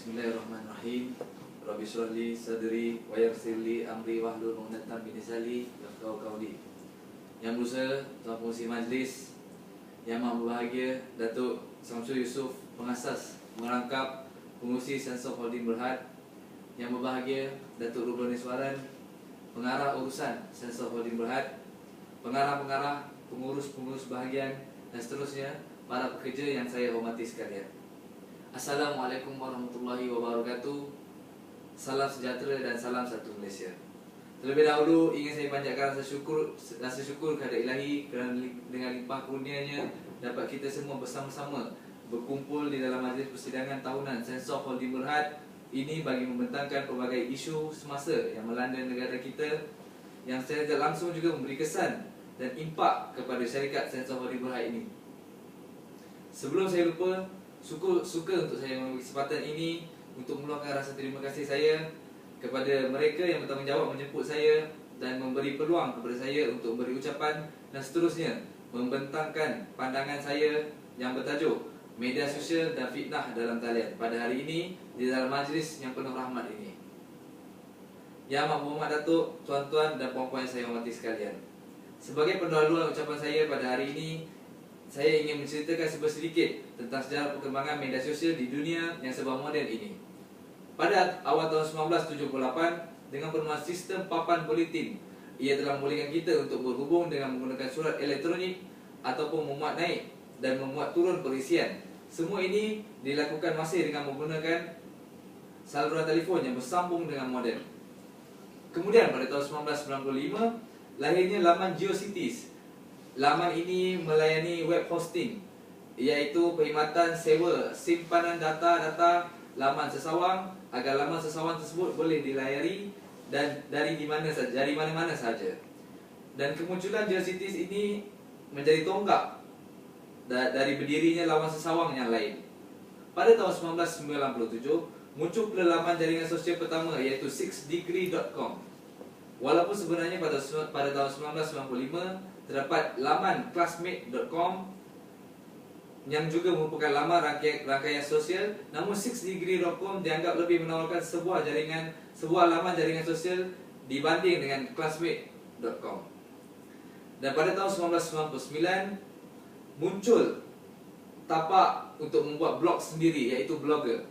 Bismillahirrahmanirrahim. Rabbi shrah li sadri wa yassir li amri wahlul 'uqdatam min lisani yafqahu qawli. Yang berusaha Tuan Pengerusi Majlis, yang amat berbahagia Datuk Samsul Yusof, pengasas merangkap pengurusi Sensor Holding Berhad, yang berbahagia Datuk Rublan Iswaran, pengarah urusan Sensor Holding Berhad, pengarah-pengarah, pengurus-pengurus bahagian dan seterusnya, para pekerja yang saya hormati sekalian. Assalamualaikum warahmatullahi wabarakatuh. Salam sejahtera dan salam satu Malaysia. Terlebih dahulu ingin saya panjatkan rasa syukur kepada Ilahi kerana dengan limpah kurnianya dapat kita semua bersama-sama berkumpul di dalam majlis persidangan tahunan Sensor Holding Berhad ini bagi membentangkan pelbagai isu semasa yang melanda negara kita, yang secara langsung juga memberi kesan dan impak kepada syarikat Sensor Holding Berhad ini. Sebelum saya lupa, suka untuk saya mengambil kesempatan ini untuk meluahkan rasa terima kasih saya kepada mereka yang bertanggungjawab menjemput saya dan memberi peluang kepada saya untuk beri ucapan dan seterusnya membentangkan pandangan saya yang bertajuk Media Sosial dan Fitnah dalam Talian pada hari ini di dalam majlis yang penuh rahmat ini. Yang Amat Berhormat Datuk, tuan-tuan dan puan-puan yang saya hormati sekalian, sebagai pendahuluan ucapan saya pada hari ini, saya ingin menceritakan sedikit tentang sejarah perkembangan media sosial di dunia yang serba moden ini. Pada awal tahun 1978, dengan penemuan sistem papan buletin, ia telah membolehkan kita untuk berhubung dengan menggunakan surat elektronik ataupun memuat naik dan memuat turun perisian. Semua ini dilakukan masih dengan menggunakan saluran telefon yang bersambung dengan modem. Kemudian pada tahun 1995, lahirnya laman GeoCities. Laman ini melayani web hosting, iaitu perkhidmatan sewa simpanan data-data laman sesawang agar laman sesawang tersebut boleh dilayari dan dari mana-mana saja. Dan kemunculan GeoCities ini menjadi tonggak dari berdirinya laman sesawang yang lain. Pada tahun 1997, muncul pula laman jaringan sosial pertama, iaitu 6degree.com. Walaupun sebenarnya pada tahun 1995 terdapat laman classmate.com yang juga merupakan laman rangkaian sosial, namun 6degree.com dianggap lebih menawarkan sebuah laman jaringan sosial dibanding dengan classmate.com. Dan pada tahun 1999 muncul tapak untuk membuat blog sendiri, iaitu Blogger.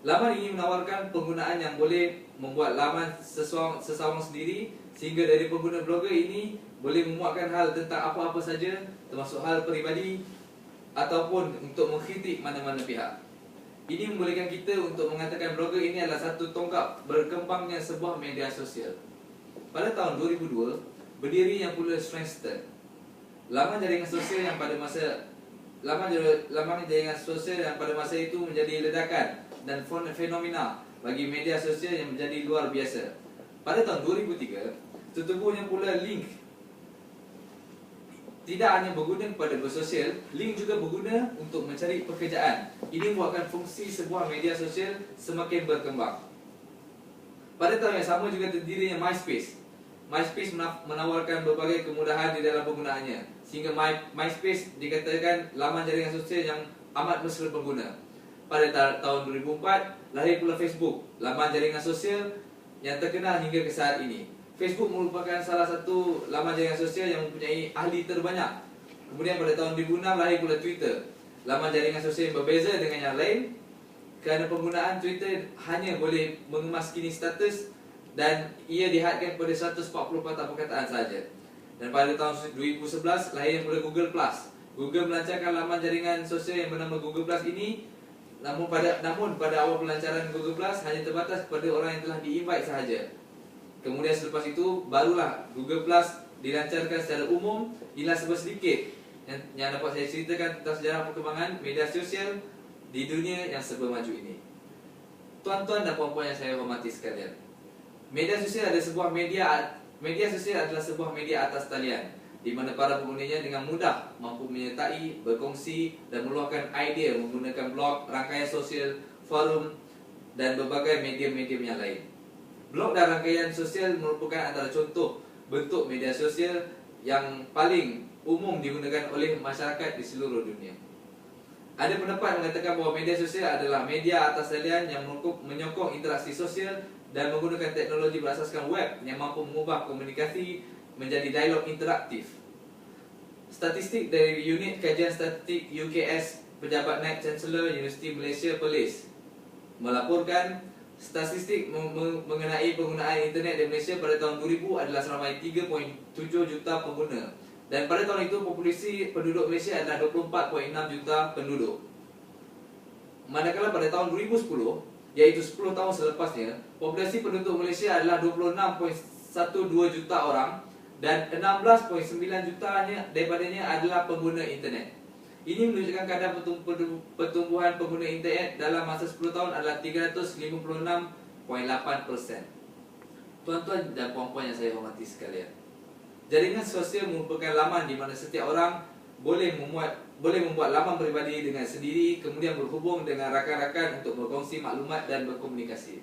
Laman ini menawarkan penggunaan yang boleh membuat laman sesawang sendiri, sehingga dari pengguna blogger ini boleh memuatkan hal tentang apa-apa saja, termasuk hal peribadi ataupun untuk mengkritik mana-mana pihak. Ini membolehkan kita untuk mengatakan blogger ini adalah satu tonggak berkembangnya sebuah media sosial. Pada tahun 2002, berdiri yang pula Friendster, laman jaringan sosial yang pada masa itu menjadi ledakan dan fenomena bagi media sosial yang menjadi luar biasa. Pada tahun 2003, tertubuhnya pula Link. Tidak hanya berguna kepada bersosial, Link juga berguna untuk mencari pekerjaan. Ini membuatkan fungsi sebuah media sosial semakin berkembang. Pada tahun yang sama juga terdirinya MySpace. MySpace menawarkan berbagai kemudahan di dalam penggunaannya, sehingga MySpace dikatakan laman jaringan sosial yang amat mesra pengguna. Pada tahun 2004, lahir pula Facebook, laman jaringan sosial yang terkenal hingga ke saat ini. Facebook merupakan salah satu laman jaringan sosial yang mempunyai ahli terbanyak. Kemudian pada tahun 2006 lahir pula Twitter, laman jaringan sosial yang berbeza dengan yang lain kerana penggunaan Twitter hanya boleh mengemaskini status dan ia dihadkan pada 144 perkataan saja. Dan pada tahun 2011 lahir pula Google+. Google melancarkan laman jaringan sosial yang bernama Google+ ini. Namun pada awal pelancaran Google Plus hanya terbatas kepada orang yang telah di-invite sahaja. Kemudian selepas itu barulah Google Plus dilancarkan secara umum. Inilah sedikit yang dapat saya ceritakan tentang sejarah perkembangan media sosial di dunia yang serba maju ini. Tuan-tuan dan puan-puan yang saya hormati sekalian, media sosial adalah sebuah media atas talian, di mana para penggunanya dengan mudah mampu menyertai, berkongsi dan meluahkan idea menggunakan blog, rangkaian sosial, forum dan berbagai medium-medium yang lain. Blog dan rangkaian sosial merupakan antara contoh bentuk media sosial yang paling umum digunakan oleh masyarakat di seluruh dunia. Ada pendapat mengatakan bahawa media sosial adalah media atas talian yang menyokong interaksi sosial dan menggunakan teknologi berasaskan web yang mampu mengubah komunikasi menjadi dialog interaktif. Statistik dari Unit Kajian Statistik UKS, Pejabat Naib Chancellor Universiti Malaysia Perlis melaporkan statistik mengenai penggunaan internet di Malaysia pada tahun 2000 adalah seramai 3.7 juta pengguna. Dan pada tahun itu populasi penduduk Malaysia adalah 24.6 juta penduduk. Manakala pada tahun 2010, iaitu 10 tahun selepasnya, populasi penduduk Malaysia adalah 26.12 juta orang dan 16.9 jutanya daripadanya adalah pengguna internet. Ini menunjukkan kadar pertumbuhan pengguna internet dalam masa 10 tahun adalah 356.8%. Tuan-tuan dan puan-puan yang saya hormati sekalian, jaringan sosial merupakan laman di mana setiap orang boleh membuat laman peribadi dengan sendiri, kemudian berhubung dengan rakan-rakan untuk berkongsi maklumat dan berkomunikasi.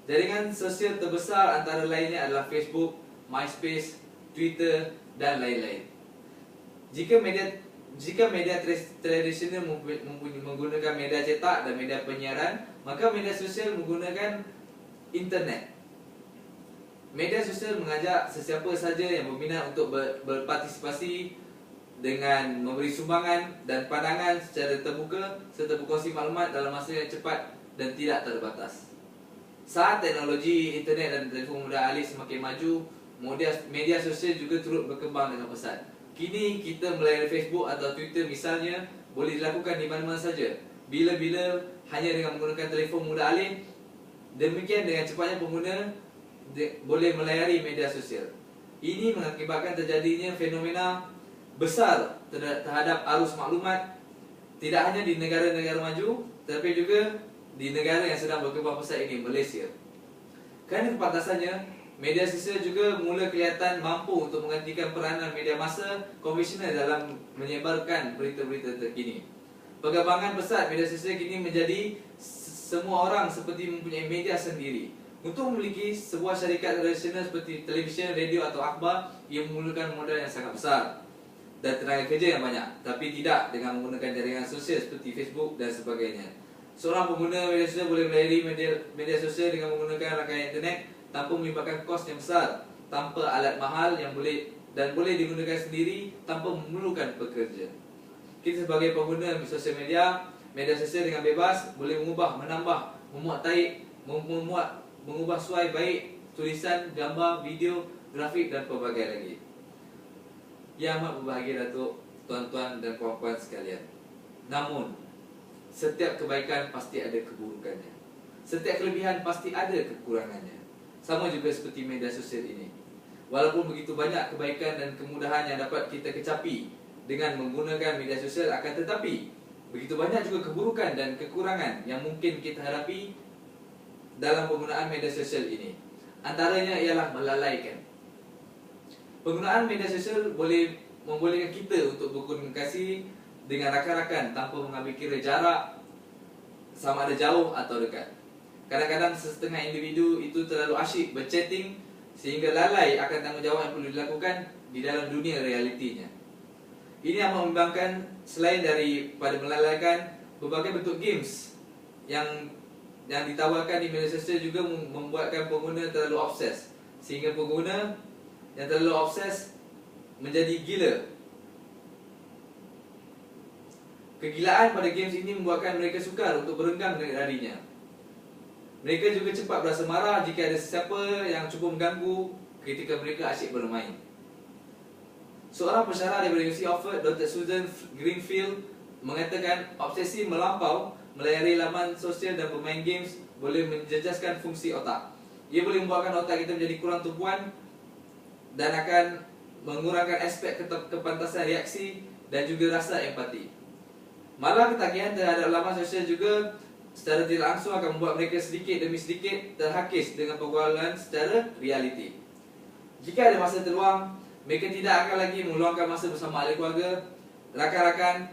Jaringan sosial terbesar antara lainnya adalah Facebook, MySpace, Twitter dan lain-lain. Jika media tradisional menggunakan media cetak dan media penyiaran, maka media sosial menggunakan internet. Media sosial mengajak sesiapa saja yang berminat untuk berpartisipasi dengan memberi sumbangan dan pandangan secara terbuka serta berkongsi maklumat dalam masa yang cepat dan tidak terbatas. Saat teknologi internet dan telefon mudah alih semakin maju, media sosial juga turut berkembang dengan pesat. Kini kita melalui Facebook atau Twitter misalnya boleh dilakukan di mana-mana saja, bila-bila, hanya dengan menggunakan telefon mudah alih. Demikian dengan cepatnya pengguna boleh melayari media sosial. Ini mengakibatkan terjadinya fenomena besar terhadap arus maklumat, tidak hanya di negara-negara maju, tetapi juga di negara yang sedang berkembang pesat ini, Malaysia. Kerana kepantasannya, media sosial juga mula kelihatan mampu untuk menggantikan peranan media massa konvensional dalam menyebarkan berita-berita terkini. Perkembangan pesat media sosial kini menjadi semua orang seperti mempunyai media sendiri. Untuk memiliki sebuah syarikat tradisional seperti televisyen, radio atau akhbar, ia memerlukan modal yang sangat besar dan tenaga kerja yang banyak, tapi tidak dengan menggunakan jaringan sosial seperti Facebook dan sebagainya. Seorang pengguna media sosial boleh melayari media sosial dengan menggunakan rangkaian internet tanpa melibatkan kos yang besar, tanpa alat mahal yang boleh digunakan sendiri tanpa memerlukan pekerja. Kita sebagai pengguna sosial media sosial dengan bebas boleh mengubah, menambah, memuat taik, mengubah suai baik, tulisan, gambar, video, grafik dan pelbagai lagi. Yang amat berbahagia Datuk, tuan-tuan dan puan-puan sekalian. Namun, setiap kebaikan pasti ada keburukannya. Setiap kelebihan pasti ada kekurangannya. Sama juga seperti media sosial ini. Walaupun begitu banyak kebaikan dan kemudahan yang dapat kita kecapi dengan menggunakan media sosial, akan tetapi begitu banyak juga keburukan dan kekurangan yang mungkin kita hadapi dalam penggunaan media sosial ini. Antaranya ialah melalaikan. Penggunaan media sosial boleh membolehkan kita untuk berkomunikasi dengan rakan-rakan tanpa mengambil kira jarak, sama ada jauh atau dekat. Kadang-kadang setengah individu itu terlalu asyik berchatting sehingga lalai akan tanggungjawab yang perlu dilakukan di dalam dunia realitinya. Ini amat membimbangkan. Selain daripada melalaikan, berbagai bentuk games yang ditawarkan di media sosial juga membuatkan pengguna terlalu obses, sehingga pengguna yang terlalu obses menjadi gila. Kegilaan pada games ini membuatkan mereka sukar untuk berenggang dengan darinya. Mereka juga cepat berasa marah jika ada sesiapa yang cuba mengganggu ketika mereka asyik bermain. Seorang pensyarah daripada University of Oxford, Dr. Susan Greenfield, mengatakan obsesi melampau melayari laman sosial dan bermain games boleh menjejaskan fungsi otak. Ia boleh membuatkan otak kita menjadi kurang tumpuan dan akan mengurangkan aspek kepantasan reaksi dan juga rasa empati. Malah ketagihan terhadap laman sosial juga secara tidak langsung akan membuat mereka sedikit demi sedikit terhakis dengan pergaulan secara realiti. Jika ada masa terluang, mereka tidak akan lagi meluangkan masa bersama ahli keluarga, rakan-rakan,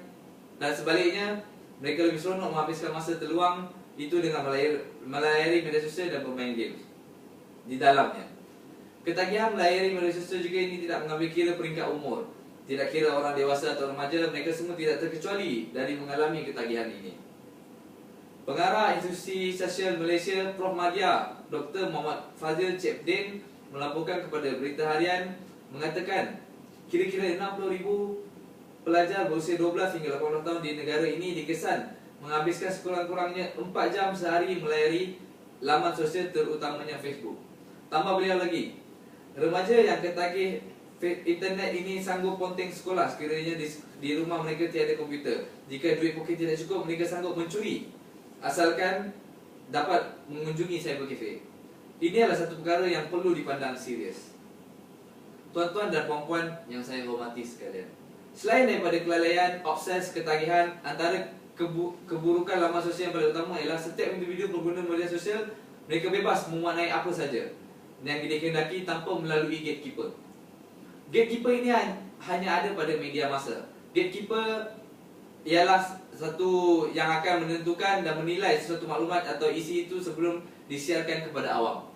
dan sebaliknya, mereka lebih seronok menghabiskan masa terluang itu dengan melayari media sosial dan bermain games di dalamnya. Ketagihan melayari media sosial juga ini tidak mengambil kira peringkat umur. tidak kira orang dewasa atau remaja, mereka semua tidak terkecuali dari mengalami ketagihan ini. Pengarah Institusi Sosial Malaysia Prof Madya Dr. Muhammad Fazil Cebdin melaporkan kepada Berita Harian mengatakan kira-kira 60,000 pelajar berusia 12 hingga 18 tahun di negara ini dikesan menghabiskan sekurang-kurangnya 4 jam sehari melayari laman sosial terutamanya Facebook. Tambah beliau lagi, remaja yang ketagih internet ini sanggup ponteng sekolah sekiranya di rumah mereka tiada komputer. Jika duit poket tidak cukup, mereka sanggup mencuri asalkan dapat mengunjungi cyber cafe. Ini adalah satu perkara yang perlu dipandang serius. Tuan-tuan dan puan-puan yang saya hormati sekalian, selain daripada kelalaian, obses, ketagihan, antara keburukan laman sosial yang paling utama ialah setiap individu pengguna media sosial mereka bebas mewarnai apa saja yang dikehendaki tanpa melalui gatekeeper. Gatekeeper ini hanya ada pada media massa. Gatekeeper ialah satu yang akan menentukan dan menilai sesuatu maklumat atau isi itu sebelum disiarkan kepada awam.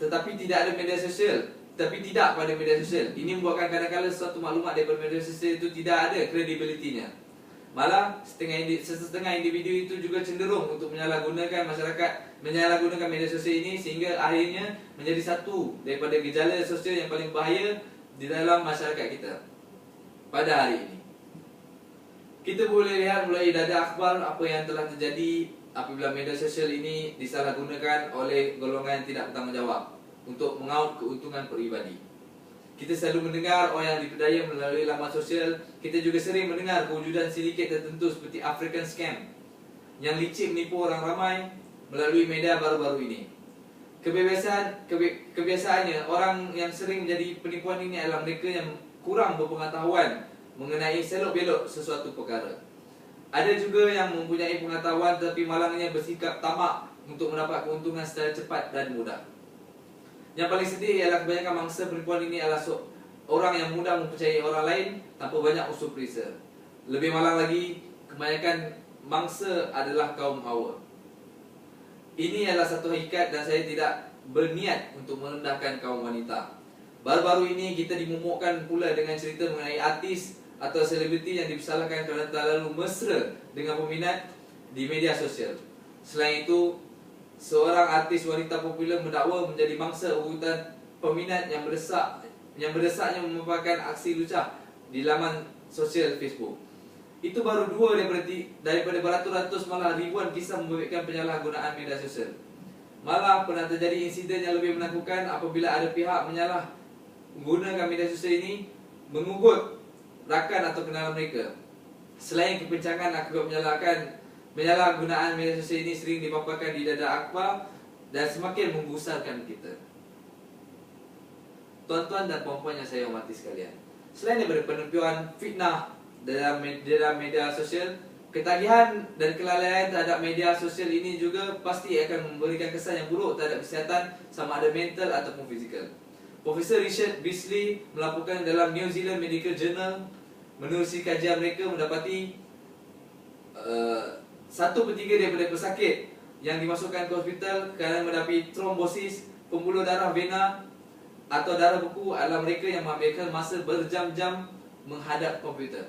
Tetapi tidak ada media sosial. Tapi tidak pada media sosial. Ini membuatkan kadang-kadang sesuatu maklumat daripada media sosial itu tidak ada kredibilitinya. Malah setengah individu itu juga cenderung untuk menyalahgunakan media sosial ini sehingga akhirnya menjadi satu daripada gejala sosial yang paling bahaya di dalam masyarakat kita pada hari ini. Kita boleh lihat mulai daripada akhbar apa yang telah terjadi apabila media sosial ini disalahgunakan oleh golongan yang tidak bertanggungjawab untuk mengaut keuntungan peribadi. Kita selalu mendengar orang yang diperdaya melalui laman sosial. Kita juga sering mendengar kewujudan sindiket tertentu seperti African Scam yang licik menipu orang ramai melalui media baru-baru ini. Kebiasaannya orang yang sering menjadi penipuan ini adalah mereka yang kurang berpengetahuan mengenai selok-belok sesuatu perkara. Ada juga yang mempunyai pengetahuan tetapi malangnya bersikap tamak untuk mendapat keuntungan secara cepat dan mudah. Yang paling sedih ialah kebanyakan mangsa penipuan ini adalah orang yang mudah mempercayai orang lain tanpa banyak unsur periksa. Lebih malang lagi, kebanyakan mangsa adalah kaum hawa. Ini adalah satu hakikat dan saya tidak berniat untuk merendahkan kaum wanita. Baru-baru ini kita dimomokkan pula dengan cerita mengenai artis atau selebriti yang dipersalahkan kerana terlalu mesra dengan peminat di media sosial. Selain itu, seorang artis wanita popular mendakwa menjadi mangsa urutan peminat yang berdesaknya memaparkan aksi lucah di laman sosial Facebook. Itu baru dua daripada beratus-ratus malah ribuan kisah membabitkan penyalahgunaan media sosial. Malah pernah terjadi insiden yang lebih menakutkan apabila ada pihak menggunakan media sosial ini mengugut rakan atau kenalan mereka. Selain kepincangan akibat penyalahgunaan media sosial ini sering dipaparkan di dada akhbar dan semakin menggusarkan kita. Tuan-tuan dan puan-puan yang saya hormati sekalian, selain daripada penipuan, fitnah dalam media sosial, ketagihan dan kelalaian terhadap media sosial ini juga pasti akan memberikan kesan yang buruk terhadap kesihatan sama ada mental ataupun fizikal. Profesor Richard Beasley melaporkan dalam New Zealand Medical Journal, menerusi kajian mereka mendapati 1/3 daripada pesakit yang dimasukkan ke hospital kerana mendapat trombosis, pembuluh darah vena atau darah beku adalah mereka yang menghabiskan masa berjam-jam menghadap komputer.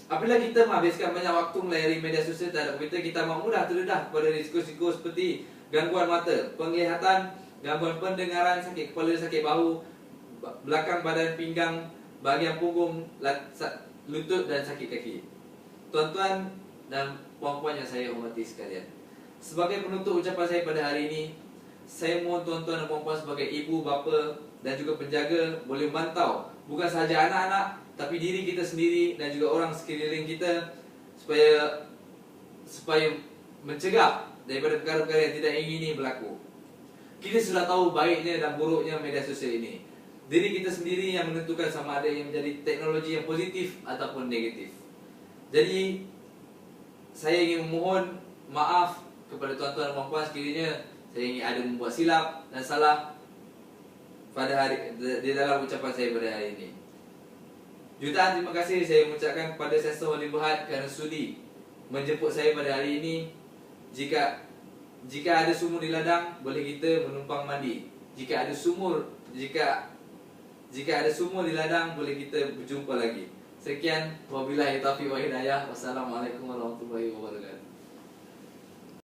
Apabila kita menghabiskan banyak waktu melayari media sosial terhadap komputer, kita amat mudah terdedah kepada risiko-risiko seperti gangguan mata, penglihatan, gangguan pendengaran, sakit kepala, sakit bahu, belakang badan, pinggang, bahagian punggung, lutut dan sakit kaki. Tuan-tuan dan puan-puan yang saya hormati sekalian, sebagai penutup ucapan saya pada hari ini, saya mohon tuan-tuan dan puan-puan sebagai ibu, bapa dan juga penjaga boleh memantau bukan sahaja anak-anak tapi diri kita sendiri dan juga orang sekeliling kita supaya mencegah daripada perkara-perkara yang tidak ingini berlaku. Kita sudah tahu baiknya dan buruknya media sosial ini. Diri kita sendiri yang menentukan sama ada yang menjadi teknologi yang positif ataupun negatif. Jadi saya ingin memohon maaf kepada tuan-tuan dan puan-puan sekiranya saya ingin ada membuat silap dan salah di dalam ucapan saya pada hari ini. Jutaan terima kasih saya mengucapkan kepada Sensor Wali Berhad kerana sudi menjemput saya pada hari ini. Jika ada sumur di ladang, boleh kita menumpang mandi. Jika Jika ada sumur di ladang, boleh kita berjumpa lagi. Sekian, wabillahi taufiq wa hidayah. Wassalamualaikum warahmatullahi wabarakatuh.